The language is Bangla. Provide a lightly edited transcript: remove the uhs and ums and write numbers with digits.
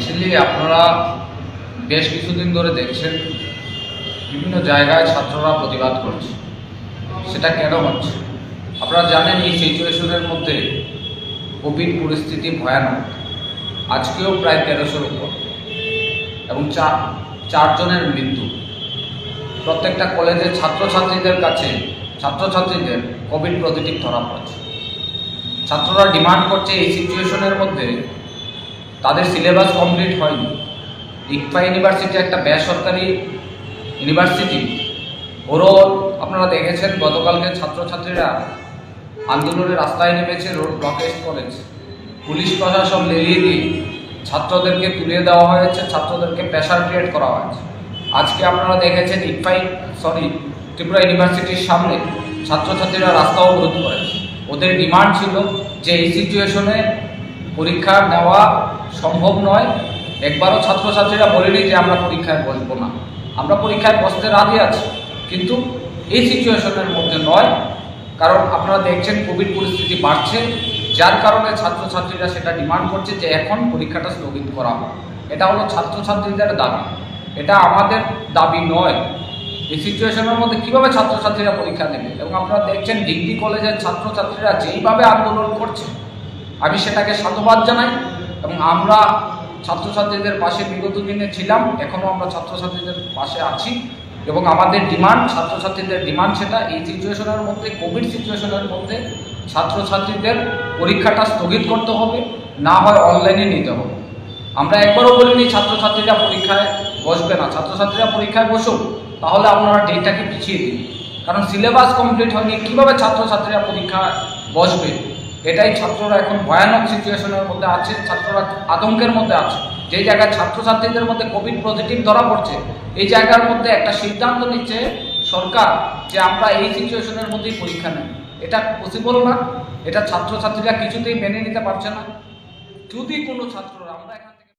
অ্যাকচুয়ালি আপনারা বেশ কিছুদিন ধরে দেখছেন বিভিন্ন জায়গায় ছাত্ররা প্রতিবাদ করছে। সেটা কেন হচ্ছে? আপনারা জানেন এই সিচুয়েশনের মধ্যে কোভিড পরিস্থিতি ভয়ানক। আজকেও প্রায় 1300-র উপর এবং চারজনের মৃত্যু। প্রত্যেকটা কলেজের ছাত্রছাত্রীদের কোভিড পজিটিভ ধরা পড়ছে। ছাত্ররা ডিমান্ড করছে এই সিচুয়েশনের মধ্যে তাদের সিলেবাস কমপ্লিট হয়নি। ইকফা ইউনিভার্সিটি একটা বেসরকারি ইউনিভার্সিটি, ওরও আপনারা দেখেছেন গতকালকে ছাত্রছাত্রীরা আন্দোলনের রাস্তায় নেমেছে, রোড ব্লকেজ করেছে। পুলিশ প্রশাসন লেলিয়ে দিয়ে ছাত্রদেরকে তুলে দেওয়া হয়েছে, ছাত্রদেরকে প্রেশার ক্রিয়েট করা হয়েছে। আজকে আপনারা দেখেছেন ত্রিপুরা ইউনিভার্সিটির সামনে ছাত্রছাত্রীরা রাস্তা অবরোধ করেছে। ওদের ডিমান্ড ছিল যে এই সিচুয়েশনে পরীক্ষা নেওয়া সম্ভব নয়। একবারও ছাত্রছাত্রীরা বলেনি যে আমরা পরীক্ষায় বসবো না, আমরা পরীক্ষায় বসতে রাজি আছি, কিন্তু এই সিচুয়েশনের মধ্যে নয়। কারণ আপনারা দেখছেন কোভিড পরিস্থিতি বাড়ছে, যার কারণে ছাত্রছাত্রীরা সেটা ডিমান্ড করছে যে এখন পরীক্ষাটা স্থগিত করা হয়। এটা হলো ছাত্রছাত্রীদের দাবি, এটা আমাদের দাবি নয়। এই সিচুয়েশনের মধ্যে কীভাবে ছাত্রছাত্রীরা পরীক্ষা দেবে? এবং আপনারা দেখছেন ডিগ্রি কলেজের ছাত্রছাত্রীরা যেইভাবে আন্দোলন করছে, আমি সেটাকে সাধুবাদ জানাই। এবং আমরা ছাত্রছাত্রীদের পাশে বিগত দিনে ছিলাম, এখনও আমরা ছাত্রছাত্রীদের পাশে আছি। এবং আমাদের ডিমান্ড, ছাত্রছাত্রীদের ডিমান্ড সেটা এই সিচুয়েশনের মধ্যে, কোভিড সিচুয়েশনের মধ্যে ছাত্রছাত্রীদের পরীক্ষাটা স্থগিত করতে হবে, না হয় অনলাইনে নিতে হবে। আমরা একবারও বলিনি ছাত্রছাত্রীরা পরীক্ষায় বসবে না। ছাত্রছাত্রীরা পরীক্ষায় বসুক, তাহলে আপনারা ডেটটাকে পিছিয়ে দিন। কারণ সিলেবাস কমপ্লিট হয়নি, কীভাবে ছাত্রছাত্রীরা পরীক্ষায় বসবে? এটাই ছাত্ররা এখন ভয়ানক সিচুয়েশনের মধ্যে আছে, ছাত্ররা আতঙ্কের মধ্যে আছে। যে জায়গায় ছাত্রছাত্রীদের মধ্যে কোভিড পজিটিভ ধরা পড়ছে, এই জায়গার মধ্যে একটা সিদ্ধান্ত নিচ্ছে সরকার যে আমরা এই সিচুয়েশনের মধ্যেই পরীক্ষা নেব। এটা পসিবল না, এটা ছাত্রছাত্রীরা কিছুতেই মেনে নিতে পারছে না। যদি কোনো ছাত্ররা আমরা